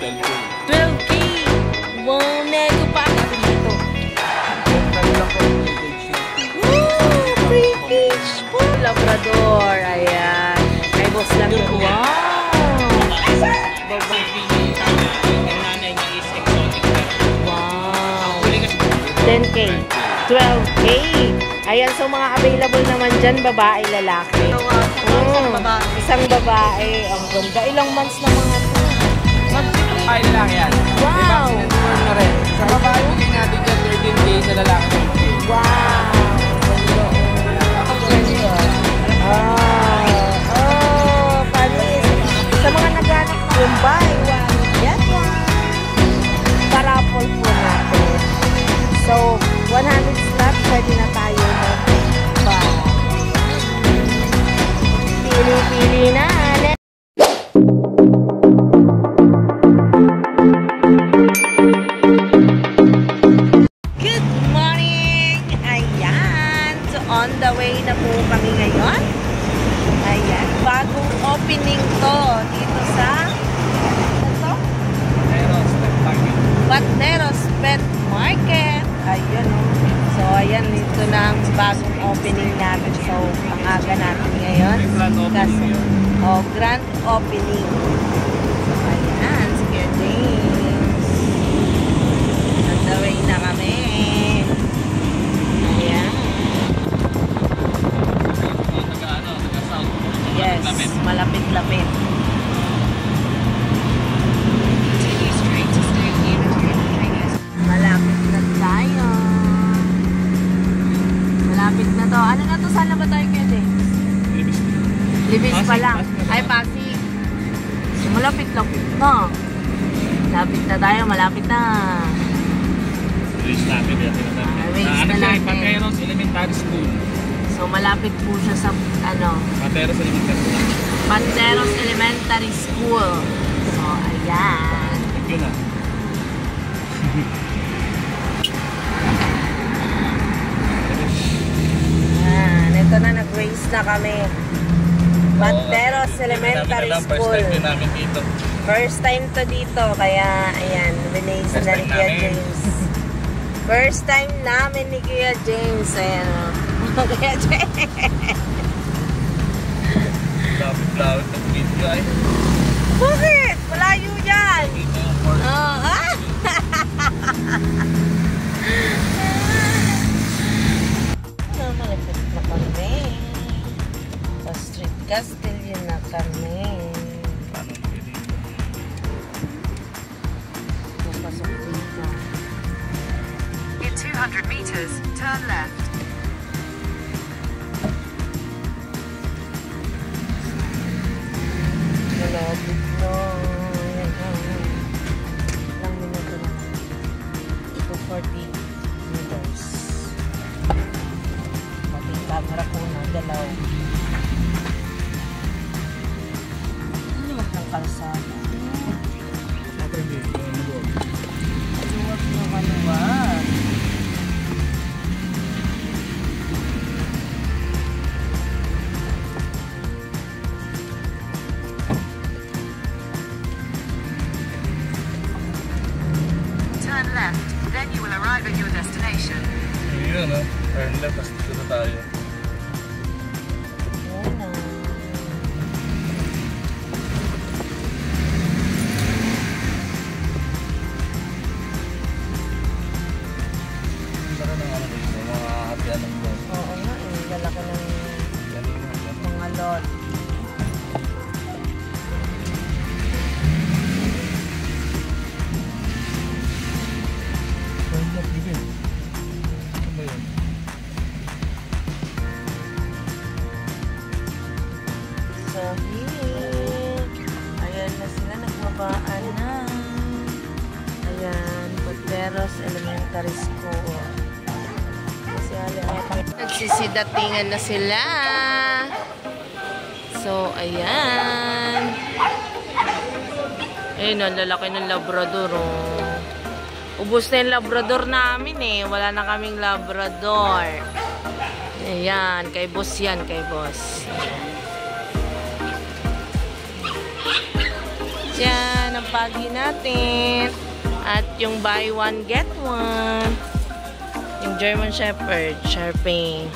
12K! Wow, nego pa ako dito. Woo! British po! Labrador. Ayan. Ay, boss lang yun. Wow! Wow! 10K. 12K. Ayan, so mga available naman dyan, babae, lalaki. Isang babae. Ang ganda. Ilang months na mga ito? Ay lang yan. Wow! Na rin. Sa babae, bigay natin dyan 13 days sa lalaki. Wow! Panis. Sa mga naghanap na bumbay, yan one. Parapol po natin. So, 100 slot, pwede na tayo mag-buy. Pili-pili na. Good morning! Ayan. So, on the way na po kami ngayon. Ayan. Bagong opening to dito sa Pateros Pet Market. Ayan o. So, ayan. Ito na ang bagong opening natin. So, ang aga natin ngayon. Kasi, grand opening. Ayan. Sige, James. On the way na kami. Ayan. Yes. Malapit-lapit. Malapit na tayo. Malapit na to. Ano na to? Saan na ba tayo kaya? Libis pa lang. Ay, Pasig. So, malapit-lapit na. Malapit na tayo. Malapit na. Race natin yan. Race na natin. Pateros Elementary School. So, malapit po siya sa, Pateros Elementary School. Pateros Elementary School. So, ayan. Yun na. Ito na, nag-race na kami. Pateros Elementary School. First time din namin dito. First time to dito, kaya ayan, release na ni Kuya James. First time namin ni Kuya James. Ayan o. Kuya James. Lapit-lapit ng video ay. Bakit? Malayo yan. Malapit na kami. Sa Street Castillo na kami. Papasok dito. In 200 meters, turn left. Malapit na. Ilang minuto na. 240 meters. Pati camera ko na dalaw. Liwat ng kalsada. Liwat na maluwat. Turn left, then you will arrive at your destination. Yun o. Turn left, tapos dito na tayo. Yan na. Saka ng ano dito, mga hatian ng buwan. Oo nga eh. Lalaki ng mga lot. Turn left dito. Ano ba yun? So, here. Ayan na sila. Nagbabaan na. Ayan. Pateros Elementary School. Kasi nagsisidatingan na sila. So, ayan. Ayun, ang lalaki ng Labrador, oh. Ubus na yung Labrador namin, eh. Wala na kaming Labrador. Ayan, kay boss yan, kay boss. Ayan, mga pagi natin. At yung buy one, get one. Yung German Shepherd, Sharpei.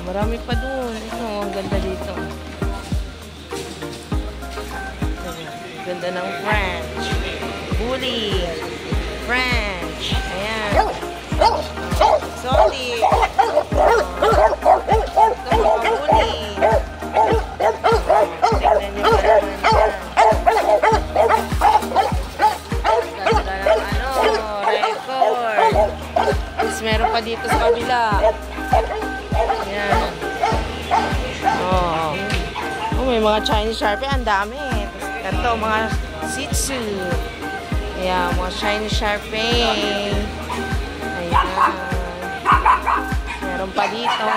Marami pa dun. Ito, ang ganda dito. Ganda ng French. Bully. French. Ayan. Solid. Ito mga bully. Tignan nyo pa naman yan. Record. Tapos meron pa dito sa kabila. Ayan. Oh, may mga Chinese Sharpei. Ang dami. Tapos ito, mga Shih Tzu. Ayan, mga Chinese Sharpei. Ayan. Meron pa dito.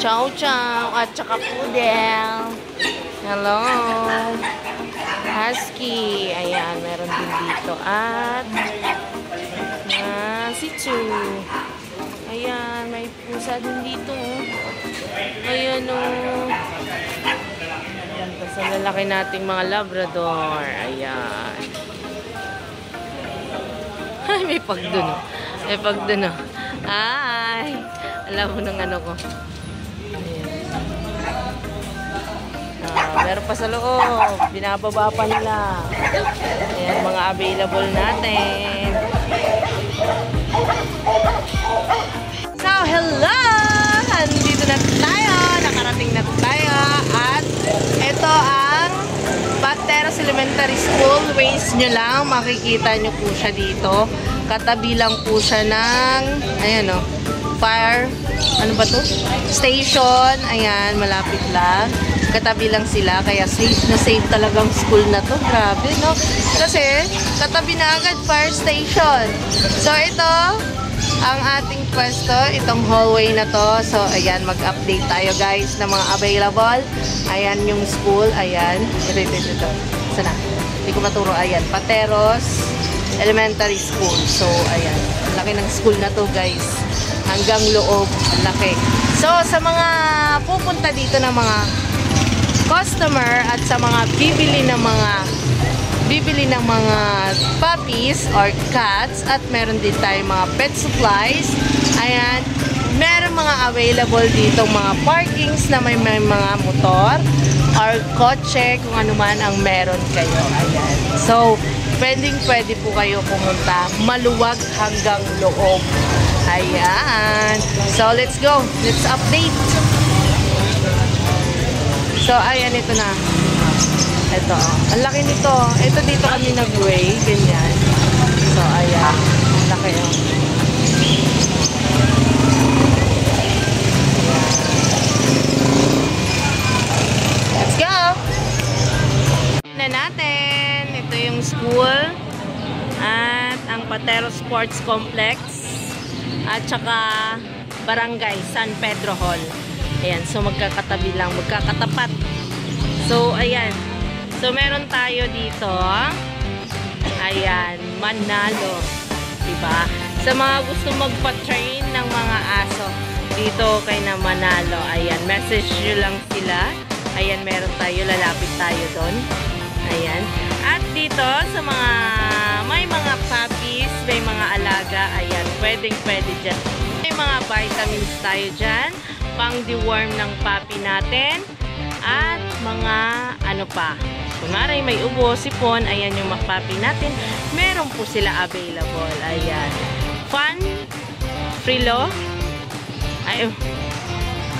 Chow Chow. At saka Poodle. Hello. Husky. Ayan, meron din dito. At Shih Tzu. Ayan, may pusa din dito. Ayan o. Ayan, tapos ang lalaki nating mga Labrador. Ayan. Ay, may pag dun o. May pag dun o. Ay, alam mo ng ano ko. Ayan. Meron pa sa loob. Binababa pa nila. Ayan, mga available natin. So, hello! Nandito na tayo. Nakarating na tayo. At ito ang Pateros Elementary School. Waze nyo lang. Makikita nyo po siya dito. Katabi lang po siya ng, ayan o, fire, ano ba to? Station. Ayan, malapit lang. Katabi lang sila. Kaya safe na safe talagang school na to. Grabe, no? Kasi, katabi na agad fire station. So, ito, ang ating pwesto, itong hallway na to. So, ayan, mag-update tayo guys ng mga available. Ayan yung school. Ayan. Ito. Sana? Hindi ko maturo. Ayan. Pateros Elementary School. So, ayan. Laki ng school na to guys. Hanggang loob. Laki. So, sa mga pupunta dito ng mga customer at sa mga bibili ng mga puppies or cats at meron din tayong mga pet supplies. Ayan, meron mga available dito mga parkings na may mga motor or kotse kung ano man ang meron kayo. Ayan. So, pwede po kayo pumunta. Maluwag hanggang loob. Ayan. So, let's go. Let's update. So, ayan, ito na. Ito. Ang laki nito. Ito dito kami nag-weigh. Ganyan. So, ayan. Ang laki. Let's go! Na natin. Ito yung school. At ang Pateros Sports Complex. At saka Barangay San Pedro Hall. Ayan. So, magkakatabi lang. Magkakatapat. So, ayan. So, meron tayo dito. Ayan. Manalo. Diba? Sa mga gusto magpa-train ng mga aso, dito kay na Manalo. Ayan. Message nyo lang sila. Ayan. Meron tayo. Lalapit tayo doon. Ayan. At dito, sa mga may mga puppies, may mga alaga. Ayan. Pwedeng-pwede dyan. May mga vitamins tayo dyan. Pang-deworm ng puppy natin. At mga ano pa. Kunwari may ubo, sipon, ayan yung puppy natin. Meron po sila available. Ayan. Fun, Frilo,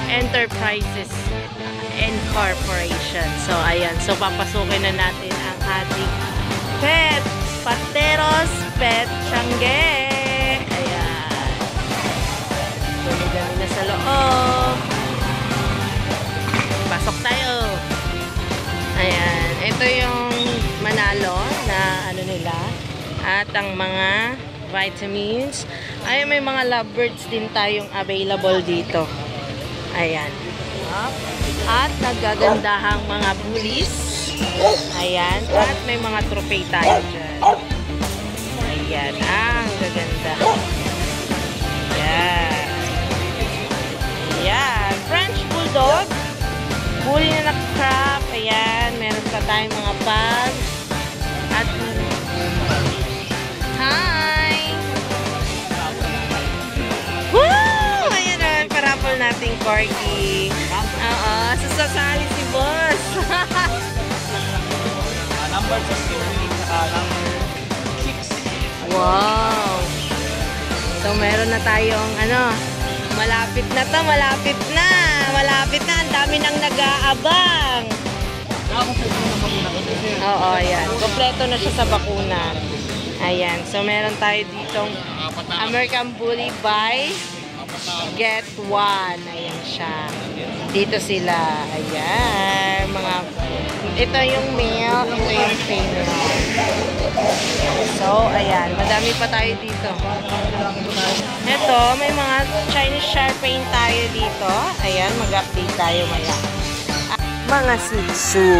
Enterprises Incorporation. So, ayan. So, papasukin na natin ang ating pet. Pateros Pet Tiangge. Ayan. Dami-dami na sa loob. Pasok tayo. Ayan. Ito yung Manalo na ano nila. At ang mga vitamins. Ay, may mga lovebirds din tayong available dito. Ayan. At naggagandahang mga bullies. Ayan. At may mga trophy tayo dyan. Ayan. Ang gaganda. Ayan. Ayan. French Bulldog. Bully na crop. Ayan. Meron pa tayong mga pug. At, hi! Woo! Ayan na, parapol nating corgi. Oo, sasali si boss. Number 16, number 6. Wow! So, meron na tayong, malapit na to, malapit na. Malapit na, ang dami nang nag-aabang. Oo, ayan. Kompleto na siya sa bakuna. Ayan. So, meron tayo ditong American Bully buy, get one. Ayan siya. Dito sila. Ayan. Ito yung male, ito yung female. So, ayan. Madami pa tayo dito. Ito, may mga Chinese Sharpain tayo dito. Ayan, mag-update tayo maya. Mga Shih Tzu.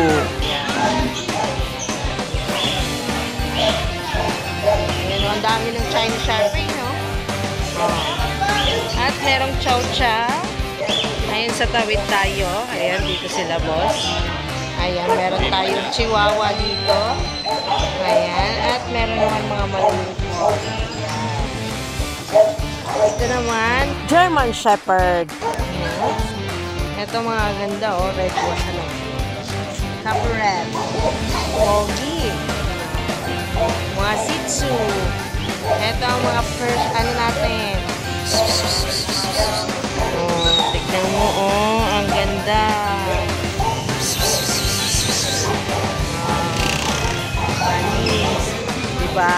Ayan, ang dami ng Chinese Sharpain, no? Oh. At merong Chow Chow. Ayan, sa tawid tayo. Ayan, dito sila, boss. Ayan, meron tayong Chihuahua dito. Ayan, at meron naman mga maliit. Ito naman, German Shepherd. Ayan. Ito mga ganda, oh. Red wash, Copper red. Pogi. Mga Shih Tzu. Ito ang mga first, natin. Oh, tignan mo, oh. Ang ganda. Panis. Diba?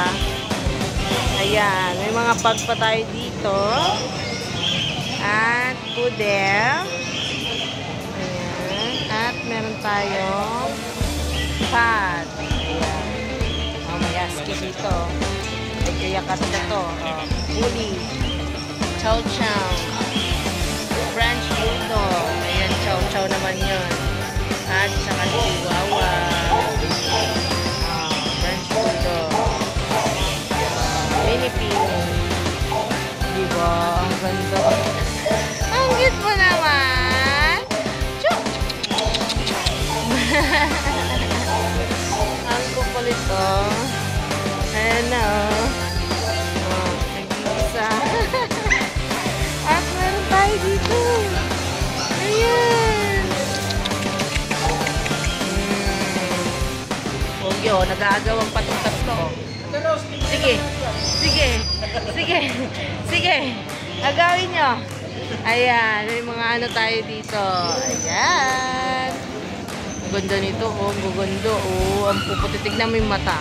Ayan. May mga pag pa tayo dito. At poodle. Ayan. At meron tayong pad. Ayan. Oh, may husky dito. May kayakat na to. Oh, bully. Chow Chow. French Bulldog. Ayan, Chow Chow naman yun. At saka Chihuahua. French Bulldog. Filipino. Diba? Ang ganda. Ang cute mo naman. Chuk! Ang kupal ito. Ayan na, oh. Oh, nag-iisa. At meron tayo dito. Ayan. Pogi, oh. Nag-aagawang patong tatlo. Sige. Sige. Sige. Sige. Agawin nyo. Ayan. May mga tayo dito. Ayan. Ang ganda nito, oh. Ang gugundo, oh. Ang puputi. Tignan mo yung mata.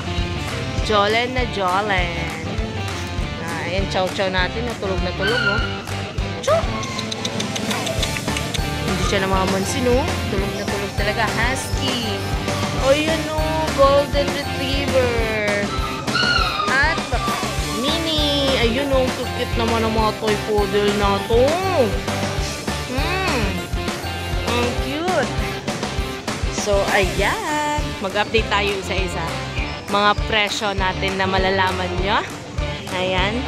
Jolen na Jolen. Ayan, Chow Chow natin. Tulog na tulog, oh. Chuk! Hindi siya namamansin, oh. Tulog na tulog talaga. Husky. O, yun, oh. Golden Retriever. At mini. Ayun, oh. Tukit naman ang mga toy poodle na to. Ang cute. So, ayan. Mag-update tayo isa-isa. Mga presyo natin na malalaman nyo. Ayan.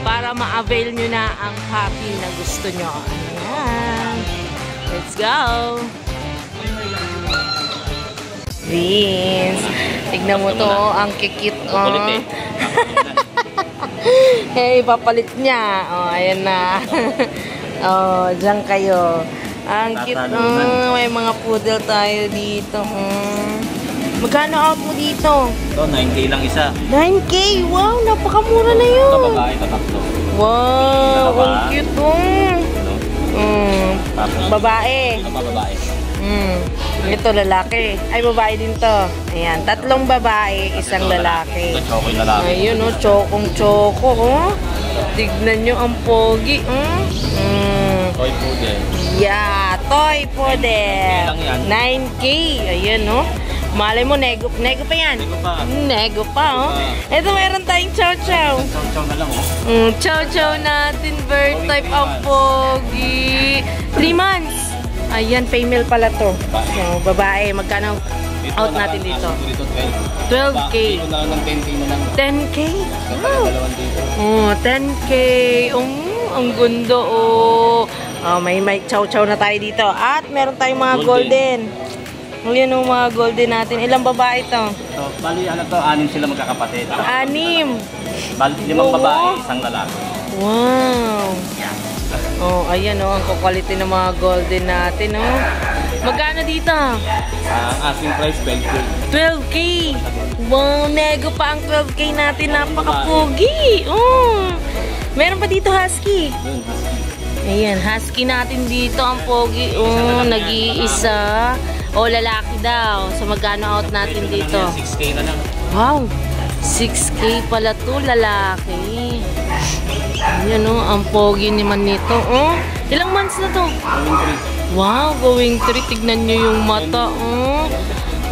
Para ma-avail nyo na ang puppy na gusto nyo. Ayan. Let's go! Vince. Tignan mo to. Ang kikit mo. Hey, papalit niya. Oh, ayan na. Oh, dyan kayo. Ang cute. May mga poodle tayo dito. Magkano out mo dito? Ito, 9K lang isa. 9K? Wow, napakamura na yun. Ito, babae, ito, tatlo. Wow, ang cute mo. Babae. Ito pa, babae. Ito, lalaki. Ay, babae din to. Ayan, tatlong babae, isang lalaki. Ito, choco yung lalaki. Ayun, oh, chokong-choko, oh. Tignan nyo ang pogi, Toy poodle. Yeah, toy poodle. 9K. Ayan, oh. Malay mo, nego pa yan. Nego pa. Nego pa, oh. Ito, meron tayong Chow Chow. Chow na lang, oh. Chow Chow natin, bird type ang pogi. 3 months. Ayan, female pala to. So, babae. Magkano out natin dito? 12K. 10K? Wow. 10K. Ang gundo, oh. May Chow Chow na tayo dito. At meron tayong mga golden. Yan yung mga golden natin. Ilang babae to? So, bali, ano to, 6 sila magkakapatid. 6. Bali, 5 babae, 1 lalaki. Wow. Oh, ayan oh, ang quality ng mga golden natin, oh. Magkano dito? Ang asking price, 12K. 12K. Wow, nego pa ang 12K natin. Napaka-pogi. Oh. Meron pa dito husky. Yun, husky. Ayan, husky natin dito. Ang pogi. Oh, nag-iisa. Oh, lalaki daw. So, magkano out natin dito? 6K na lang. Wow. 6K pala to, lalaki. Ayan oh, ang pogi naman nito. Oh, ilang months na to? Wow, going 3. Tignan nyo yung mata. Oh.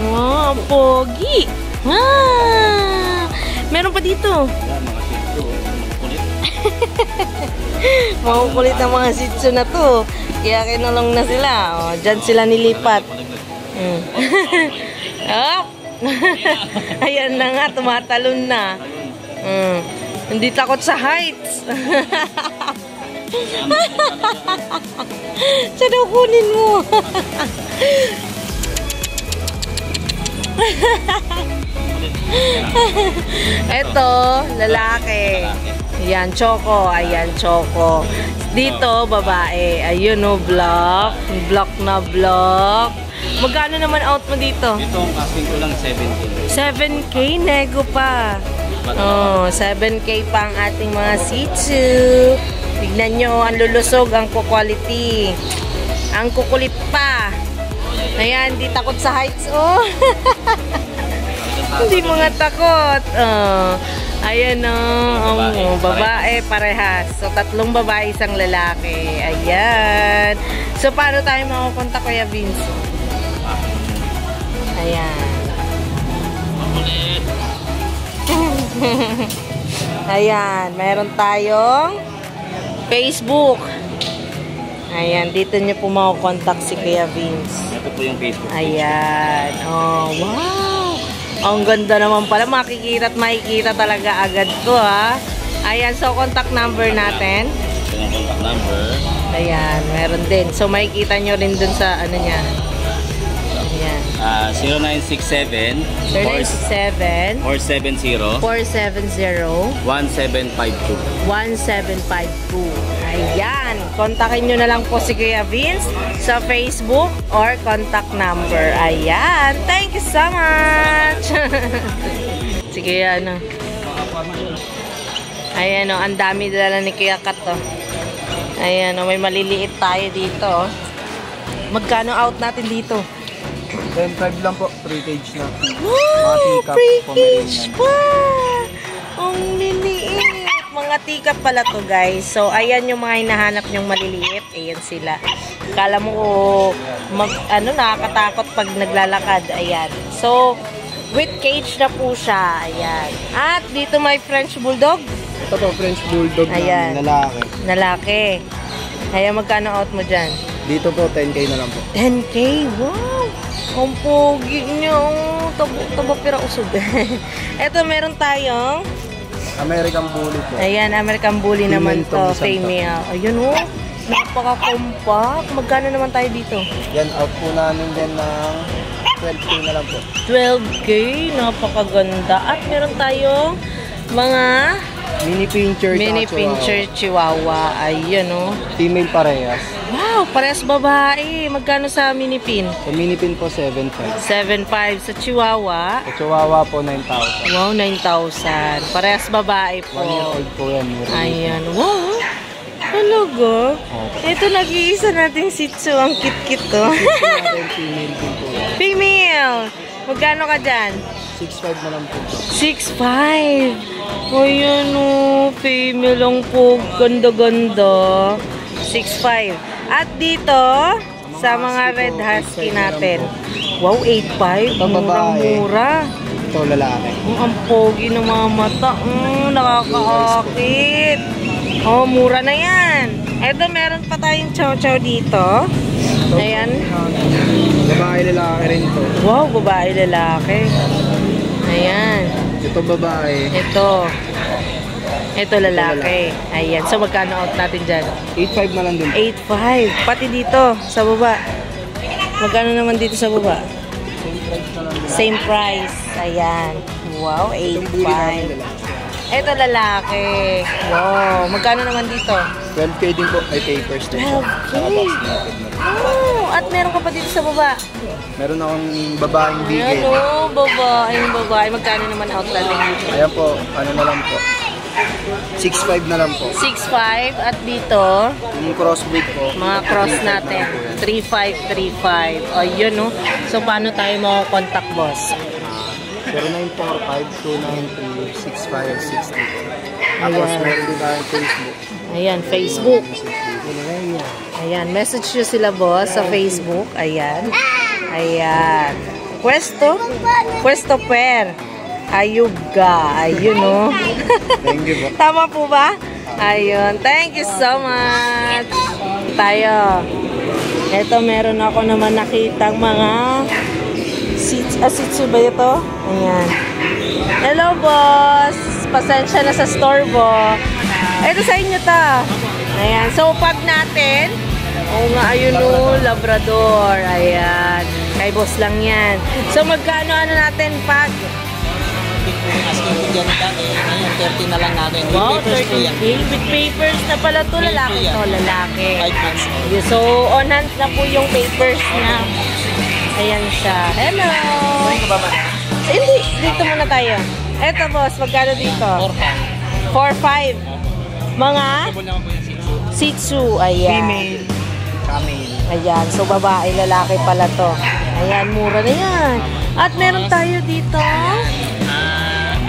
Wow, ang pogi. Ah, meron pa dito. Yan, mga shih tzu. Kulit. Makukulit ang mga shih tzu na to. Kaya kinulong na sila. Oh, dyan sila nilipat. Up. Ayan na nga, tumatalon na. Hindi takot sa heights. Siya daw kunin mo. Ito, lalaki. Ayan, Choco. Ayan, Choco. Dito, babae. Ayun o, block. Block na block. Magkano naman out mo dito? Ito ang asking ko lang 7K. 7K, nego pa. Oh, 7K pa ang ating mga shih tzu. Tignan nyo, ang lulusog, ang quality. Ang kukulit pa. Ayan, di takot sa heights. Oh. Hindi mga takot. Oh. Ayan oh, babae parehas. So, 3 babae, 1 lalaki. Ayan. So, paano tayo makapunta, Kuya Vince? Ayan. Ayan, meron tayong Facebook. Ayan, dito nyo po makakontakt si Kuya Vince. Ito po yung Facebook. Ayan. Oh, wow. Ang ganda naman pala. Makikita at makikita talaga agad to, ha. Ayan, so contact number natin. Ito yung contact number. Ayan, meron din. So, makikita nyo rin dun sa ano niya. Ayan. 0967 0967 470 470 1752. 1752. Ayan. Kontakin nyo na lang po si Kuya Vince sa Facebook or contact number. Ayan. Thank you so much. Sige, ano. Ayan o. Ang dami dala ni Kuya Kat o. Ayan o. May maliliit tayo dito. Magkano out natin dito? 10.5 lang po, 3 cage na. Wow! Free cage pa! Ang liliit! Mga tikap pala to, guys. So, ayan yung mga hinahanap nyong maliliit. Ayan sila. Kala mo, nakakatakot pag naglalakad. Ayan. So, with cage na po siya. Ayan. At dito may French Bulldog. Ito po, French Bulldog Ayan. na lalaki. Lalaki. Ayan, magkano out mo dyan? Dito po, 10K na lang po. 10K? Wow! Ang pogi niya. Taba pira usog. Eto, meron tayong American Bully po. ayan, American Bully naman to. Female to, Female. Ayun o. Napaka-compact. Magkano naman tayo dito? Yan, out po namin din ng 12K na lang po. 12K. Napakaganda. At meron tayong mga Mini Pincher. mini tsaka pincher chihuahua. Ayun o. Female parehas. Wow, parehas babae. Magkano sa mini pin? Sa mini pin po, 7.5. 7.5 sa chihuahua. Sa Chihuahua po, 9,000. Wow, 9,000. Parehas babae po. 1 year old po yan. Ayan. Wow. Talaga? Ito, nag-iisa nating shih tzu. Ang kit-kit to. Female din po yan. Female. Magkano ka dyan? 6.5 na lang po. 6'5". Ayan o. Female ang po. Ganda-ganda. 6'5". At dito, sa mga red husky natin. Wow, 8'5". Murang-mura. Ito, lalaki. Ang pogi ng mga mata. Nakakaakit. Oh, mura na yan. Eto, meron pa tayong chow-chow dito. Ayan. Babae lalaki rin to. Wow, babae lalaki. Ayan. Ito babae. Ito lalaki. Ayan. So, magkano out natin dyan? 8.5 na lang din. 8'5". Pati dito, sa baba. Magkano naman dito sa baba? Same price na lang din. Same price. Ayan. Wow, Itong bully namin 8.5. lalaki. Ito lalaki. Wow. Magkano naman dito? 12K din po. Ay, papers din po. 12K. Saka vaccinated na rin. Oh, at meron ka pa dito sa baba. Meron akong babaeng Ayan bigay. o, babae. Magkano naman outlet dito? Ayan po, ano na lang po. 6.5 na lang po. 6.5 at dito, Yung crossbreed po. mga cross natin. 3.5. O, yun no. So, paano tayo makakontakt, boss? 0945-293-6560. Tapos Ayan. meron din tayong Facebook. Ayan, Facebook. Ayan, message nyo sila, boss, sa Facebook. Ayan. Ayan. Pwesto Per. Ayuga. Ayun, no? Thank you po. Tama po ba? Ayun. Thank you so much. Tayo. Ito, meron ako naman nakitang mga Shih Tzu ba ito? Ayan. Hello, boss. Pasensya na sa store mo. Ito sa inyo ta. Ayan. So, pag natin, oo nga, ayun o, Labrador. Ayan. Kay boss lang yan. So, magkano ano natin pag? Asking ko dyan dati, ngayon 30 na lang natin. With Wow, papers po yan. 30K. With papers na pala to. Lalaki to, lalaki. 5 months. So, on hand na po yung papers niya. Ayan siya. Hello! Hindi, dito muna tayo. Eto, boss, magkano dito? 4.5. Mga? Table naman po yung Shih Tzu. Shih Tzu. Ayan. Female. Camel. Ayan. So, babae, lalaki pala to. Ayan, mura na yan. At meron tayo dito.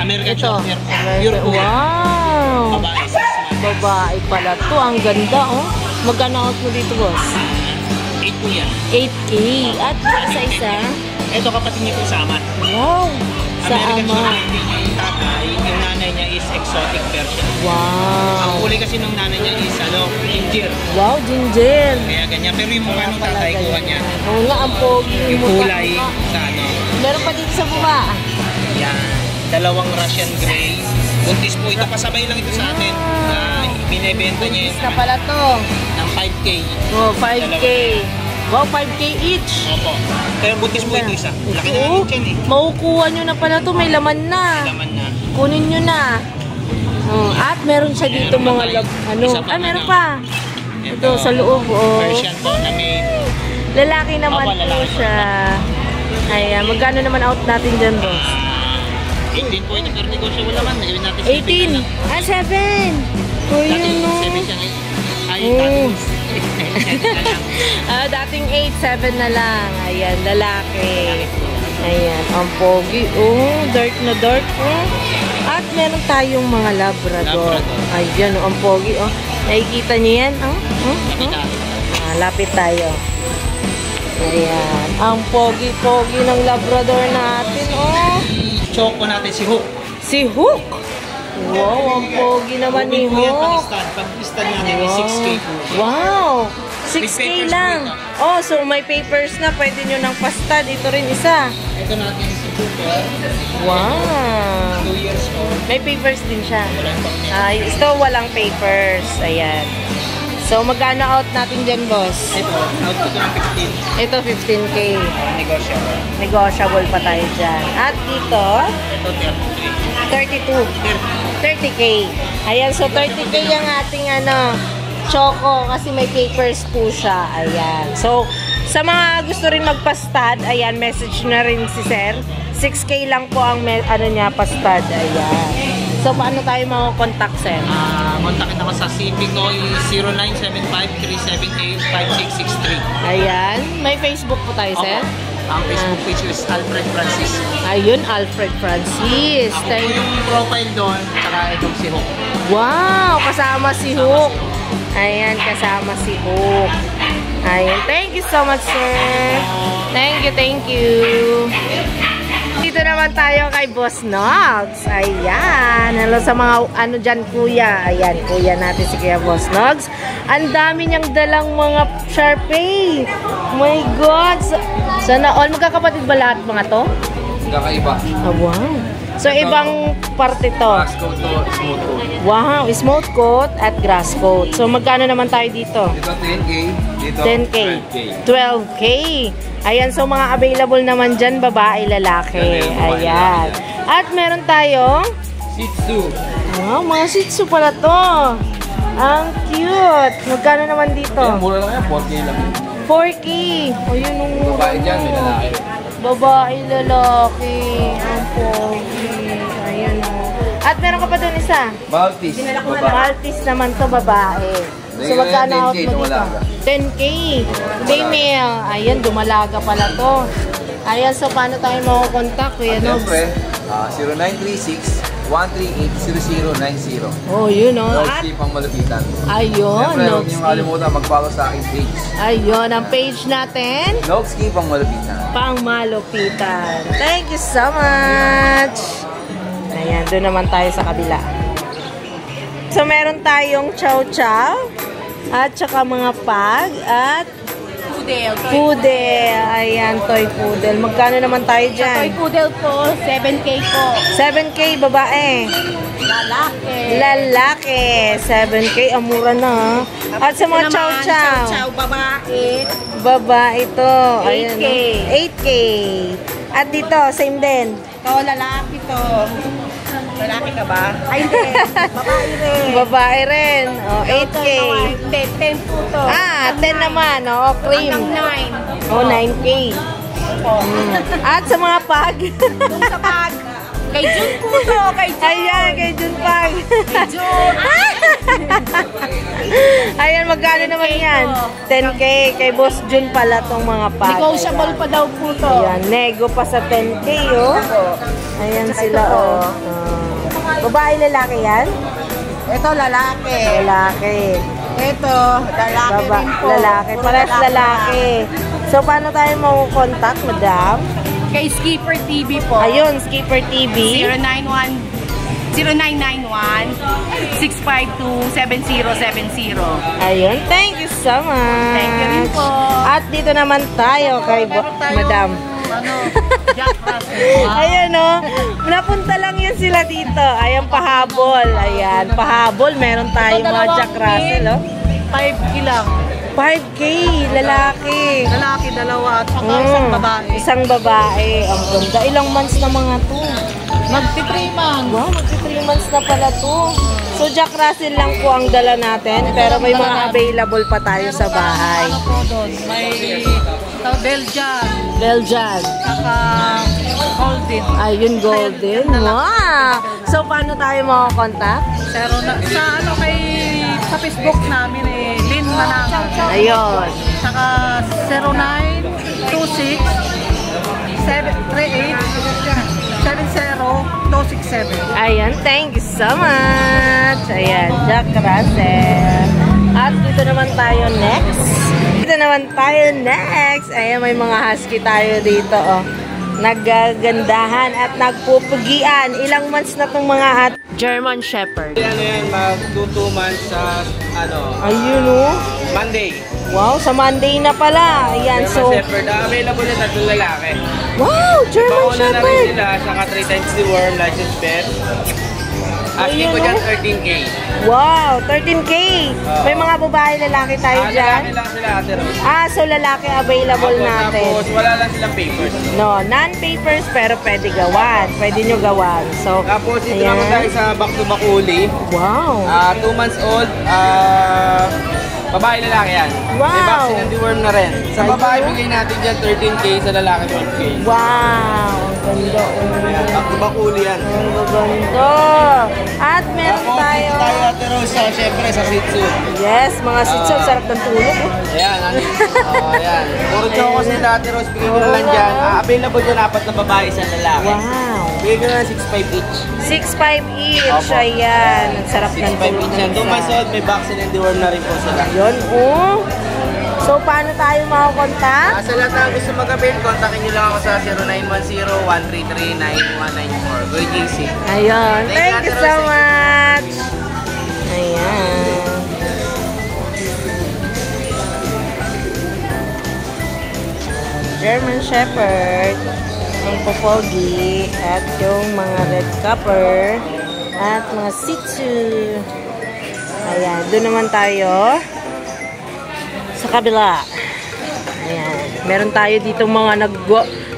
American Ito. Short Hair. Pure po yan. Wow! Babae, 6 months. Babae pala to. Ang ganda, oh. Magkano out mo dito, boss? 8 po yan. 8K. At isa-isa. Ito kapatid niya po sa ama. Wow! Sa American Short ama. Hair yung tatay, yung nanay niya is exotic version. Ang Wow! huli kasi nung nanay niya is ginger. Wow, ginger. Kaya ganyan. Pero yung mukha ng tatay kuha niya. Oo nga, ang pogi Yung mukha. kulay sa Meron pa dito sa baba. Yan. Dalawang Russian Grey. Buntis po ito. Pasabay lang ito sa atin. Na binibenta niya Buntis na pala to. ng 5K. Oh, 5K. Wow, 5K each. Opo. Pero buntis po ito isa. Laki na Oo. natin yan eh. Makukuha nyo na pala to. May laman na. Laman na. Kunin nyo na. At meron siya dito Meron mga pa tayo. ano. Isa pa Meron ano. pa. Ito sa loob. Oh. Version po na may Lalaki naman Opo, po lalaki po. siya. Ayan, magkano naman out natin dyan, boss? 18 po ito. Pero negotiable naman. Gawin natin 18. 7. Oh, Dati yun, no? 7 siya ngayon. Ay, Oh. dati Dating 8, 7 na lang. Ayan, lalaki. Ayan, ang pogi. Oh, dark na dark. Oh. At meron tayong mga Labrador. Labrador. Ayan, oh, ang pogi. Oh. Nakikita niyo yan? Oh? Oh? Oh? Lapit tayo. Ayan, ang pogi-pogi ng Labrador natin. Oh. Choco natin si Hook. Si Hook. Wow, ang pogi naman ni Huwag po yan Hook. pang-stud. Pag-stud natin is 6K po. Wow! With 6K papers lang. po Oh, so may papers na. Pwede nyo ng pastad. Ito rin isa. Ito natin si Cooper. Wow! 2 years old. May papers din siya. Walang pang-net. Ay, ito walang papers. Ayan. So, magkano out natin dyan, boss? Ito, out ko ng 15. Ito, 15K. Negotiable. Negotiable pa tayo dyan. At dito, Ito, 33. 32. 30K. Ayan, so 30K yung ating choco kasi may papers po siya. Ayan. So, sa mga gusto rin magpastad, ayan, message na rin si Sir. 6K lang po ang niya, pastad. Ayan. So, paano tayo makakontakt, Sir? Kontakin ako sa CP ko is 0975-378-5663. Ayan. May Facebook po tayo, Sir? Ang Facebook page is Alfred Francis. Ayun, Alfred Francis. Ako po yung profile doon, tsaka itong si Hook. Wow! Kasama si Hook. Ayan, kasama si Hook. Ayan. Thank you so much, sir. Thank you, thank you. Dito naman tayo kay Boss Nogs. Ayan. Hello sa mga dyan, kuya. Ayan, kuya natin si Kuya Boss Nogs. Ang dami niyang dalang mga Sharpie. My God. Sana all. Magkakapatid ba lahat mga to? Kakaiba. Ah, wow. So, ibang parte to. Grass coat to smooth coat. Wow, smooth coat at grass coat. So, magkano naman tayo dito? Dito 10K. Dito 10K. 12K. 12K. Ayan, so mga available naman dyan, babae, lalaki. Ayan. At meron tayong Shih Tzu. wow, mga Shih Tzu pala to. Ang cute. Magkano naman dito? Yan, mura lang yan. 4K lang. 4K. O, yun yung mura Babae dyan, may mo. lalaki. Babae, lalaki. Ang pogi. Ayan o. At meron ka pa doon isa. Maltese. Babae. Maltese naman to, babae. So, Ayun, magkano 10K, out mo dito? dumalaga. 10K. Female. Ayan, dumalaga pala to. Ayan, so paano tayo makakontakt, Kuya Nobs? Siyempre, 0936-138-0090. Oh, yun o. Lord At, Steve ang malupitan. ayun, Siyempre, huwag Nobs. niyong kalimutan mag-follow sa aking page. Ayun, ang page natin. Lord Steve ang malupitan. Pangmalupitan. Thank you so much. Ayan, doon naman tayo sa kabila. So, meron tayong chow-chow at saka mga pag at poodle. Ayan, toy poodle. Magkano naman tayo Toy dyan? poodle po, 7K po. 7K, babae. Lalaki. Lalaki. 7K, amura na. Ha? At sa mga chow-chow. Chow, babae. Babae to. Ayan, 8K. 8K. At dito, same din. Ito, lalaki to. Lalaki ka ba? Ay, hindi. Babae rin. Babae rin. O, 8K. 10 po to. Ah, 10 naman. O, cream. Hanggang 9. O, 9K. At sa mga pag. Kung sa pag. Kay Jun po to. Kay Jun. Ayan, kay Jun Pag. Kay Jun. Ayan, magkano naman yan? 10K. Kay Boss Jun pala tong mga pag. Negotiable pa daw po to. Ayan, nego pa sa 10K, oh. Ayan sila, oh. Babae, lalaki yan? Ito, lalaki. Lalaki. Ito, lalaki rin po. Lalaki. Puro Parehas lalaki. So, paano tayo makukontakt, madam? Kay Skipper TV po. Ayun, Skipper TV. 0952-652-7070. Ayun, thank you so much. Thank you rin po. At dito naman tayo kay madam. Jack Russell. Ayan, oh. Napunta lang yun sila dito. Ayan, pahabol. Ayan, pahabol. Meron tayong mga Jack Russell, oh. 5K lang. 5K, lalaki. Lalaki, dalawa. At saka isang babae. Isang babae. Ang ganda. Ilang months na mga to? Magti-3 months. Wow, magti 3 months na pala to. So, Jack Russell lang po ang dala natin. Pero may mga available pa tayo sa bahay. Ano po doon? May Belgian. Belgian. Saka Golden. Ayun, golden. Wow! So, paano tayo makakontakt? Pero sa ano sa Facebook namin Lynn Manang. Ayun. Saka 0926 738 70267. Ayan, thank you so much. Ayan, Jack Russell. At dito naman tayo next. Ayan, may mga husky tayo dito, oh. Nagagandahan at nagpupugian. Ilang months na itong mga German Shepherd. Ano yan, mag 2 months sa Ayun, oh. Monday. Wow, sa Monday na pala. Ayan, German so... Shepherd, available na 3 lalaki. Wow, German Pauna na rin Shepherd. sila, saka 3 times the worm, license pet. Asking ko Ayun, dyan oh. 13K. Wow, 13K. May mga babae, lalaki tayo Lalaki dyan. lang sila, Ate Rose. So lalaki available natin. Tapos wala lang silang papers. No, non-papers pero pwede gawan. Pwede nyo gawan. So, Tapos ito naman tayo sa back to Bakuli. Wow. 2 months old, babae lalaki yan. Wow. May vaccine and deworm na rin. Sa babae, bigay natin dyan 13K, sa lalaki 12K. Wow. Ang ganda. Ayan, back to Bakuli yan. Ang ganda. At meron Tapos tayo. dito tayo, Ate Rose, syempre sa Shih Tzu. Yes, mga sitso. Sarap ng tulog. Ayan, ayan. Puro choco sila, Ate Rose, bigay ko na lang dyan. Available dyan 4 na babae, 1 lalaki. Wow. Bigay ko na lang 6.5 each. 6'5 each. Opo. Ayan. Ang sarap ng 6.5 tulog. each yan. 2 months old, may vaccine and deworm na rin po sila. Yun, oh. So, paano tayo makakontakt? Sa lahat na gusto mag-avail, kontakin nyo lang ako sa 0910-133-9194. Go JC. Ayun. Thank Thank you, you Ate so Rose. much. Ayan. German Shepherd. ang popogi at yung mga red copper at mga shih tzu. Ayan, doon naman tayo sa kabila. Ayan, meron tayo dito mga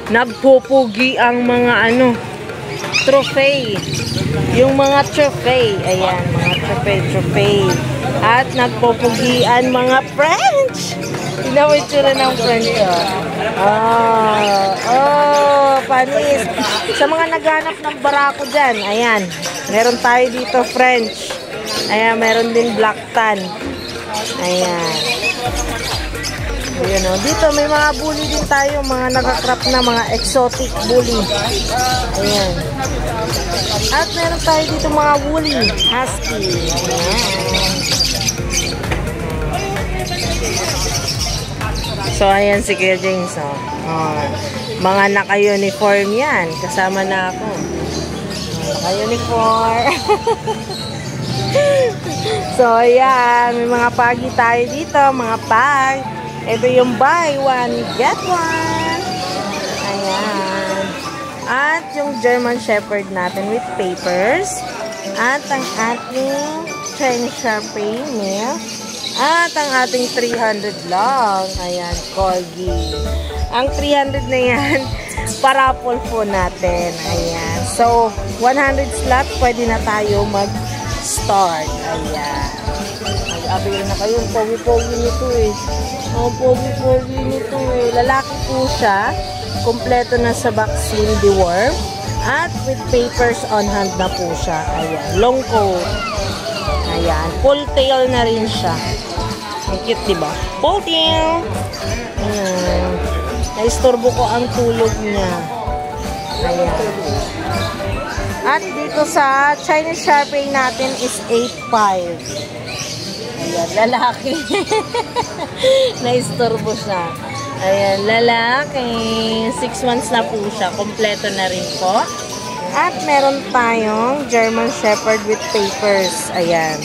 nagpupugi ang mga trophy. Yung mga trophy. Ayan, mga trophy. At nagpupugian mga French. Tignan mo yung tsura ng French. Panis. Sa mga naghanap ng barako dyan, ayan, meron tayo dito French. Ayan, meron din black tan. Ayan. Ayan, dito may mga bully din tayo, mga nakakrap na mga exotic bully. Ayan. At meron tayo dito mga woolly husky. Ayan. So, ayan si Kuya James. Mga naka-uniform yan. Kasama na ako. Naka-uniform. So, ayan. May mga pagi tayo dito. Mga pag. Ito yung buy one, get one. Ayan. At yung German Shepherd natin with papers. At ang ating Chinese Sharpei male. At ang ating 300 lang. Ayan, Corgi. Ang 300 na yan, parapol po natin. Ayan. So, 100 slot, pwede na tayo mag-start. Ayan. Mag-avail na kayo. Pogi-pogi nito eh. Pogi-pogi nito eh. Lalaki po siya. Kompleto na sa vaccine deworm. At with papers on hand na po siya. Ayan. Long coat. Ayan. Full tail na rin siya. Ang cute, diba? Full tail! Ayan. Naistorbo ko ang tulog niya. Ayan. At dito sa Chinese Sharpei natin is 8.5. Ayan. Lalaki. Naistorbo siya. Ayan. Lalaki. 6 months na po siya. Kompleto na rin po. At meron tayong German Shepherd with papers. Ayan.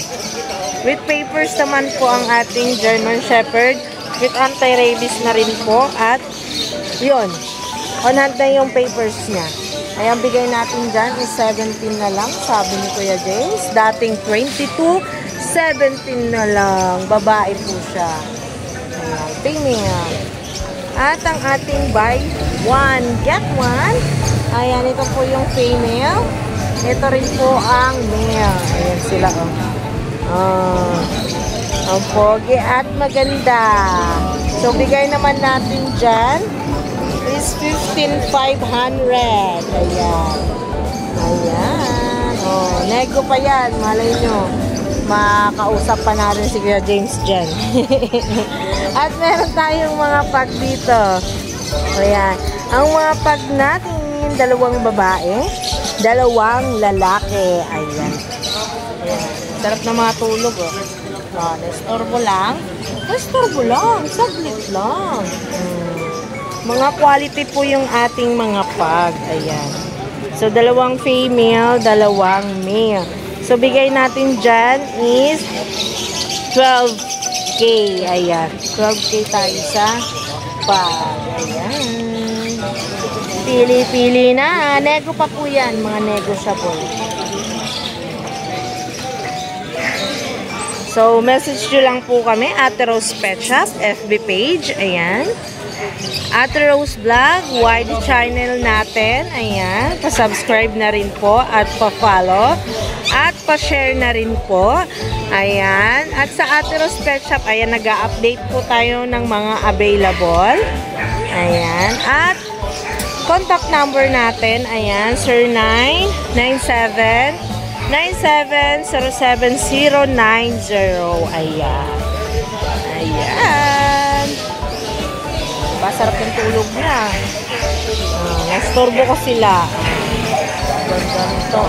With papers naman po ang ating German Shepherd. With anti-rabies na rin po. At yun. On hand na yung papers niya. Ayan, bigay natin dyan is 17 na lang. Sabi ni Kuya James. Dating 22. 17 na lang. Babae po siya. Ayan. Female. At ang ating buy one, get one. Ayan, ito po yung female. Ito rin po ang male. Ayan sila, ang pogi at maganda. So, bigay naman natin dyan is 15,500. Ayan. Ayan. Nego pa yan. Malay nyo. Makausap pa natin si Kuya James dyan. At meron tayong mga pag dito. Ayan. Ang mga pag natin, dalawang babae, dalawang lalaki. Ayan. Ayan. Sarap na mga tulog, Nestorbo lang. Nestorbo lang. Saglit lang. Mga quality po yung ating mga pag. Ayan. So, dalawang female, dalawang male. So, bigay natin dyan is 12K. Ayan. 12K tayo sa pag. Ayan. Pili-pili na. Nego pa po yan. Mga negotiable. So, message nyo lang po kami. Ate Rose Pet Shop, FB page. Ayan. Ate Rose Vlog, YD channel natin. Ayan. Pa-subscribe na rin po at pa-follow. At pa-share na rin po. Ayan. At sa Ate Rose Pet Shop, ayan, nag-a-update po tayo ng mga available. Ayan. At contact number natin, ayan, 0997-9707-090. Ayan. Ayan. Diba, sarap yung tulog niya. Nastorbo ko sila. Ganito,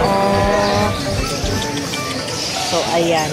So, ayan.